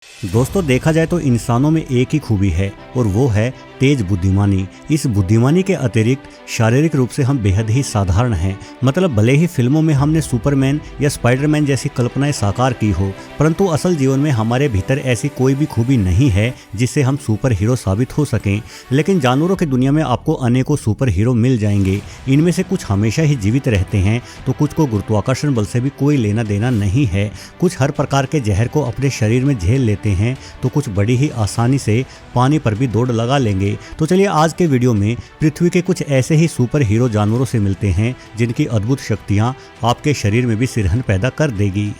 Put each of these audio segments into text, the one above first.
दोस्तों देखा जाए तो इंसानों में एक ही खूबी है और वो है तेज बुद्धिमानी। इस बुद्धिमानी के अतिरिक्त शारीरिक रूप से हम बेहद ही साधारण हैं। मतलब भले ही फिल्मों में हमने सुपरमैन या स्पाइडरमैन जैसी कल्पनाएं साकार की हो, परंतु असल जीवन में हमारे भीतर ऐसी कोई भी खूबी नहीं है जिससे हम सुपर हीरो साबित हो सकें। लेकिन जानवरों की दुनिया में आपको अनेकों सुपर हीरो मिल जाएंगे। इनमें से कुछ हमेशा ही जीवित रहते हैं तो कुछ को गुरुत्वाकर्षण बल से भी कोई लेना देना नहीं है। कुछ हर प्रकार के जहर को अपने शरीर में झेल लेते हैं तो कुछ बड़ी ही आसानी से पानी पर भी दौड़ लगा लेंगे। तो चलिए आज के वीडियो में पृथ्वी के कुछ ऐसे ही सुपर हीरो जानवरों से मिलते हैं जिनकी अद्भुत शक्तियां आपके शरीर में भी सिरहन पैदा कर देगी।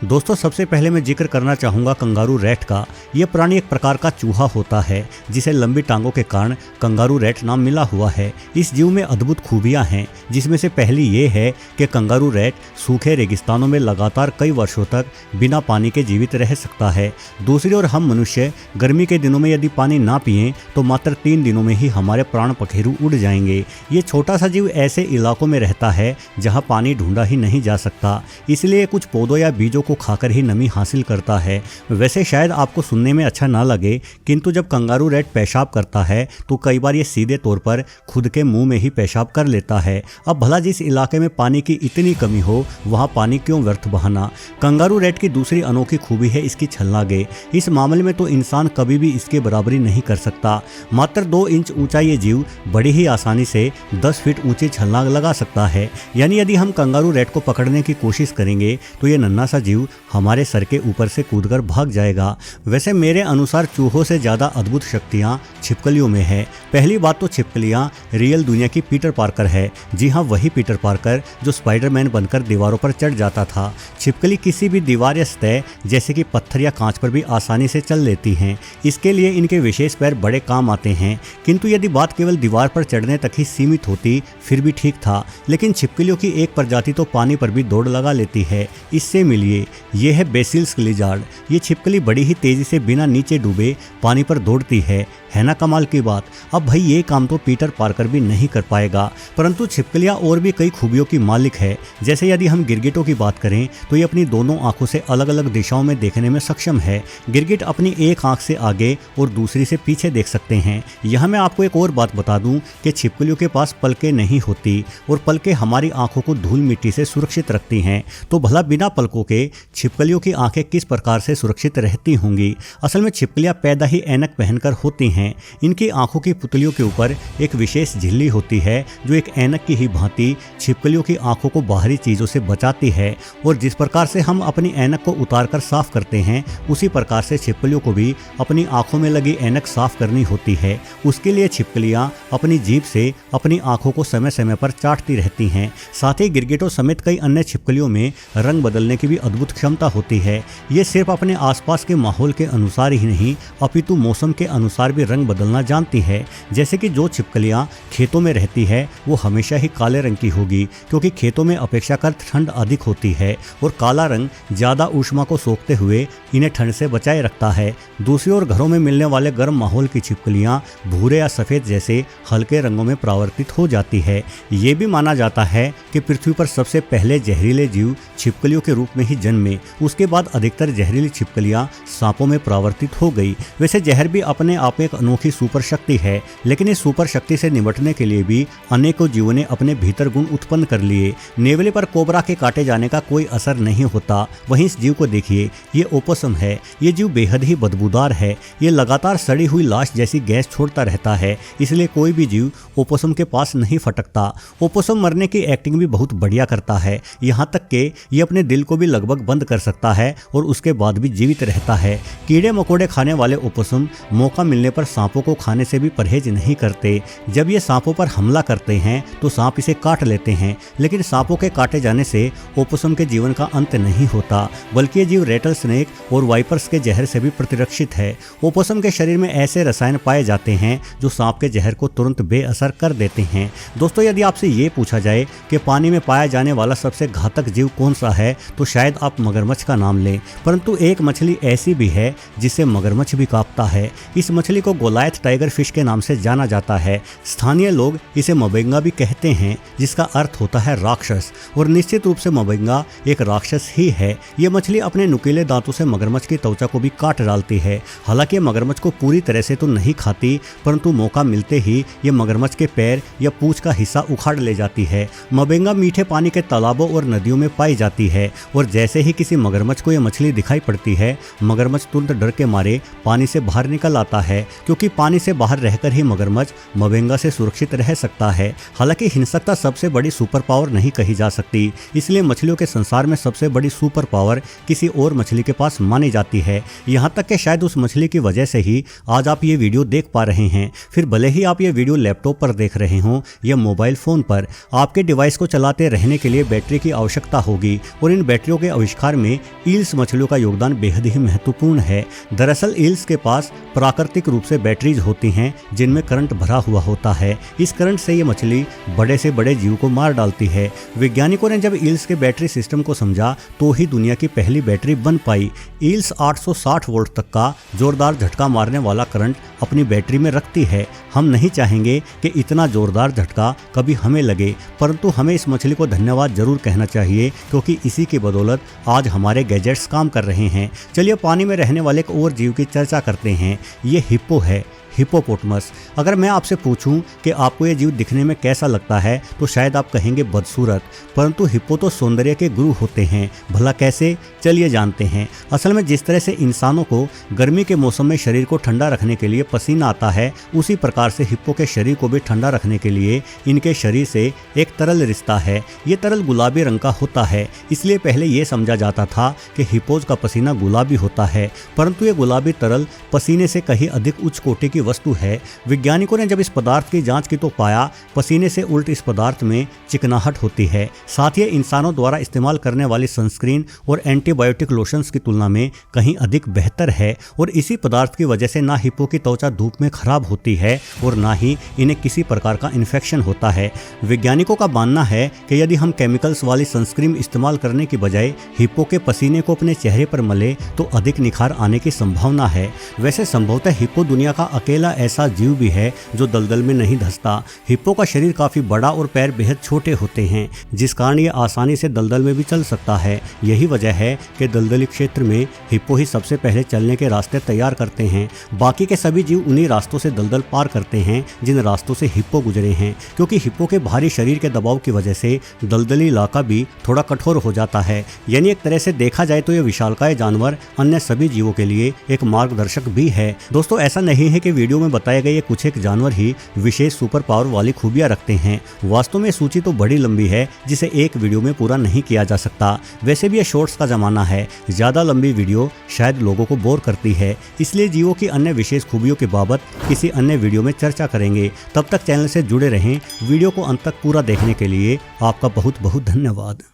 दोस्तों सबसे पहले मैं जिक्र करना चाहूँगा कंगारू रैट का। यह प्राणी एक प्रकार का चूहा होता है जिसे लंबी टांगों के कारण कंगारू रैट नाम मिला हुआ है। इस जीव में अद्भुत खूबियाँ हैं जिसमें से पहली ये है कि कंगारू रैट सूखे रेगिस्तानों में लगातार कई वर्षों तक बिना पानी के जीवित रह सकता है। दूसरी ओर हम मनुष्य गर्मी के दिनों में यदि पानी ना पिएं तो मात्र 3 दिनों में ही हमारे प्राण पखेरु उड़ जाएंगे। ये छोटा सा जीव ऐसे इलाकों में रहता है जहाँ पानी ढूंढा ही नहीं जा सकता, इसलिए कुछ पौधों या बीजों को खाकर ही नमी हासिल करता है। वैसे शायद आपको सुनने में अच्छा ना लगे, किंतु जब कंगारू रैट पेशाब करता है तो कई बार ये सीधे तौर पर खुद के मुंह में ही पेशाब कर लेता है। अब भला जिस इलाके में पानी की इतनी कमी हो वहां पानी क्यों व्यर्थ बहाना। कंगारू रैट की दूसरी अनोखी खूबी है इसकी छलांगे। इस मामले में तो इंसान कभी भी इसके बराबरी नहीं कर सकता। मात्र 2 इंच ऊंचा ये जीव बड़ी ही आसानी से 10 फीट ऊंची छलांग लगा सकता है। यानी यदि हम कंगारू रैट को पकड़ने की कोशिश करेंगे तो ये नन्हा सा जीव हमारे सर के ऊपर से कूदकर भाग जाएगा। वैसे मेरे अनुसार चूहों से ज़्यादा अद्भुत शक्तियाँ छिपकलियों में है। पहली बात तो छिपकलियाँ रियल दुनिया की पीटर पार्कर है। जी हाँ, वही पीटर पार्कर जो स्पाइडरमैन बनकर दीवारों पर चढ़ जाता था। छिपकली किसी भी दीवार या सतह जैसे कि पत्थर या कांच पर भी आसानी से चल लेती हैं। इसके लिए इनके विशेष पैर बड़े काम आते हैं। किंतु यदि बात केवल दीवार पर चढ़ने तक ही सीमित होती फिर भी ठीक था, लेकिन छिपकलियों की एक प्रजाति तो पानी पर भी दौड़ लगा लेती है। इससे मिलिए यह है बेसिल्स लिजार्ड। ये छिपकली बड़ी ही तेजी से बिना नीचे डूबे पानी पर दौड़ती है ना कमाल की बात। अब भाई ये काम तो पीटर पार्कर भी नहीं कर पाएगा, परंतु छिपकलियां और भी कई खूबियों की मालिक है। जैसे यदि हम गिरगिटों की बात करें तो ये अपनी दोनों आंखों से अलग अलग दिशाओं में देखने में सक्षम है। गिरगिट अपनी एक आंख से आगे और दूसरी से पीछे देख सकते हैं। यहाँ मैं आपको एक और बात बता दूं कि छिपकलियों के पास पलकें नहीं होती और पलकें हमारी आंखों को धूल मिट्टी से सुरक्षित रखती हैं। तो भला बिना पलकों के छिपकलियों की आंखें किस प्रकार से सुरक्षित रहती होंगी। असल में छिपकलियां पैदा ही ऐनक पहनकर होती हैं। इनकी आंखों की पुतलियों के ऊपर एक विशेष झिल्ली होती है जो एक ऐनक की ही भांति छिपकलियों की आंखों को बाहरी चीजों से बचाती है। और जिस प्रकार से हम अपनी ऐनक को उतारकर साफ करते हैं उसी प्रकार से छिपकलियों को भी अपनी आंखों में लगी ऐनक साफ करनी होती है। उसके लिए छिपकलियां अपनी जीभ से अपनी आंखों को समय समय पर चाटती रहती हैं। साथ ही गिरगिटों समेत कई अन्य छिपकलियों में रंग बदलने की भी अद्भुत क्षमता होती है। ये सिर्फ अपने आसपास के माहौल के अनुसार ही नहीं अपितु मौसम के अनुसार भी रंग बदलना जानती है। जैसे कि जो छिपकलियां खेतों में रहती है वो हमेशा ही काले रंग की होगी क्योंकि खेतों में अपेक्षाकृत ठंड अधिक होती है और काला रंग ज्यादा ऊष्मा को सोखते हुए इन्हें ठंड से बचाए रखता है। दूसरी ओर घरों में मिलने वाले गर्म माहौल की छिपकलियां भूरे या सफेद जैसे हल्के रंगों में परावर्तित हो जाती है। ये भी माना जाता है कि पृथ्वी पर सबसे पहले जहरीले जीव छिपकलियों के रूप में ही जन्मे। उसके बाद अधिकतर जहरीली छिपकलियां सांपों में परावर्तित हो गई। वैसे जहर भी अपने आप में एक अनोखी सुपर शक्ति है, लेकिन इस सुपर शक्ति से निपटने के लिए भी अनेकों जीवों ने अपने भीतर गुण उत्पन्न कर लिए। नेवले पर कोबरा के काटे जाने का कोई असर नहीं होता। वहीं इस जीव को देखिए, ये ओपोसम है। ये जीव बेहद ही बदबूदार है। ये लगातार सड़ी हुई लाश जैसी गैस छोड़ता रहता है, इसलिए कोई भी जीव ओपोसम के पास नहीं फटकता। ओपोसम मरने की एक्टिंग भी बहुत बढ़िया करता है, यहाँ तक कि ये अपने दिल को भी लगभग बंद कर सकता है और उसके बाद भी जीवित रहता है। कीड़े मकोड़े खाने वाले ओपोसम मौका मिलने पर सांपों को खाने से भी परहेज नहीं करते। जब ये सांपों पर हमला करते हैं तो सांप इसे काट लेते हैं, लेकिन सांपों के काटे जाने से ओपोसम के जीवन का अंत नहीं होता, बल्कि ये जीव रेटल स्नेक और वाइपर्स के जहर से भी प्रतिरक्षित है। ओपोसम के शरीर में ऐसे रसायन पाए जाते हैं जो सांप के जहर को तुरंत बेअसर कर देते हैं। दोस्तों यदि आपसे ये पूछा जाए कि पानी में पाया जाने वाला सबसे घातक जीव कौन सा है तो शायद आप मगरमच्छ का नाम लें, परंतु एक मछली ऐसी भी है जिसे मगरमच्छ भी कांपता है। इस मछली को गोलायथ टाइगर फिश के नाम से जाना जाता है। स्थानीय लोग इसे मबेंगा भी कहते हैं, जिसका अर्थ होता है राक्षस, और निश्चित रूप से मबेंगा एक राक्षस ही है। ये मछली अपने नुकीले दांतों से मगरमच्छ की त्वचा को भी काट डालती है। हालांकि ये मगरमच्छ को पूरी तरह से तो नहीं खाती, परंतु मौका मिलते ही ये मगरमच्छ के पैर या पूंछ का हिस्सा उखाड़ ले जाती है। मबेंगा मीठे पानी के तालाबों और नदियों में पाई जाती है, और जैसे ही किसी मगरमच्छ को यह मछली दिखाई पड़ती है, मगरमच्छ तुरंत डर के मारे पानी से बाहर निकल आता है, क्योंकि पानी से बाहर रहकर ही मगरमच्छ मबेंगा से सुरक्षित रह सकता है। हालांकि हिंसकता सबसे बड़ी सुपर पावर नहीं कही जा सकती, इसलिए मछलियों के संसार में सबसे बड़ी सुपर पावर किसी और मछली के पास मानी जाती है। यहाँ तक कि शायद उस मछली की वजह से ही आज आप ये वीडियो देख पा रहे हैं। फिर भले ही आप ये वीडियो लैपटॉप पर देख रहे हों या मोबाइल फोन पर, आपके डिवाइस को चलाते रहने के लिए बैटरी की आवश्यकता होगी, और इन बैटरियों के आविष्कार में ईल्स मछलियों का योगदान बेहद ही महत्वपूर्ण है। दरअसल ईल्स के पास प्राकृतिक रूप से बैटरीज होती हैं जिनमें करंट भरा हुआ होता है। इस करंट से ये मछली बड़े से बड़े जीव को मार डालती है। वैज्ञानिकों ने जब ईल्स के बैटरी सिस्टम को समझा तो ही दुनिया की पहली बैटरी बन पाई। ईल्स 860 वोल्ट तक का जोरदार झटका मारने वाला करंट अपनी बैटरी में रखती है। हम नहीं चाहेंगे कि इतना जोरदार झटका कभी हमें लगे, परंतु हमें इस मछली को धन्यवाद जरूर कहना चाहिए, क्योंकि इसी की बदौलत आज हमारे गैजेट्स काम कर रहे हैं। चलिए पानी में रहने वाले एक और जीव की चर्चा करते हैं। ये हिप्पो है, हिप्पोपोटामस। अगर मैं आपसे पूछूं कि आपको ये जीव दिखने में कैसा लगता है तो शायद आप कहेंगे बदसूरत, परंतु हिप्पो तो सौंदर्य के गुरु होते हैं। भला कैसे, चलिए जानते हैं। असल में जिस तरह से इंसानों को गर्मी के मौसम में शरीर को ठंडा रखने के लिए पसीना आता है, उसी प्रकार से हिप्पो के शरीर को भी ठंडा रखने के लिए इनके शरीर से एक तरल रिश्ता है। ये तरल गुलाबी रंग का होता है, इसलिए पहले ये समझा जाता था कि हिप्पोज का पसीना गुलाबी होता है, परंतु ये गुलाबी तरल पसीने से कहीं अधिक उच्च कोटि की वस्तु है। वैज्ञानिकों ने जब इस पदार्थ की जांच की तो पाया पसीने से उल्ट इस पदार्थ में चिकनाहट होती है। साथ ही इंसानों द्वारा इस्तेमाल करने वाली सनस्क्रीन और एंटीबायोटिक लोशंस की तुलना में कहीं अधिक बेहतर है, और इसी पदार्थ की वजह से ना हिप्पो की त्वचा धूप में खराब होती है और ना ही इन्हें किसी प्रकार का इन्फेक्शन होता है। वैज्ञानिकों का मानना है कि यदि हम केमिकल्स वाली सनस्क्रीन इस्तेमाल करने की बजाय हिप्पो के पसीने को अपने चेहरे पर मले तो अधिक निखार आने की संभावना है। वैसे संभवतः हिप्पो दुनिया का अकेला ऐसा जीव भी है जो दलदल में नहीं धंसता। हिप्पो का शरीर काफी बड़ा और पैर बेहद छोटे होते हैं, जिस कारण ये आसानी से दलदल में भी चल सकता है। यही वजह है कि दलदली क्षेत्र में हिप्पो ही सबसे पहले चलने के रास्ते तैयार करते हैं। बाकी के सभी जीव उन्हीं रास्तों से दलदल पार करते हैं जिन रास्तों से हिप्पो गुजरे हैं, क्योंकि हिप्पो के भारी शरीर के दबाव की वजह से दलदली इलाका भी थोड़ा कठोर हो जाता है। यानी एक तरह से देखा जाए तो ये विशालकाय जानवर अन्य सभी जीवों के लिए एक मार्गदर्शक भी है। दोस्तों, ऐसा नहीं है कि वीडियो में बताए गए ये कुछ एक जानवर ही विशेष सुपर पावर वाली खूबियां रखते हैं। वास्तव में सूची तो बड़ी लंबी है जिसे एक वीडियो में पूरा नहीं किया जा सकता। वैसे भी ये शॉर्ट्स का जमाना है, ज्यादा लंबी वीडियो शायद लोगों को बोर करती है, इसलिए जीवों की अन्य विशेष खूबियों के बाबत किसी अन्य वीडियो में चर्चा करेंगे। तब तक चैनल से जुड़े रहें। वीडियो को अंत तक पूरा देखने के लिए आपका बहुत बहुत धन्यवाद।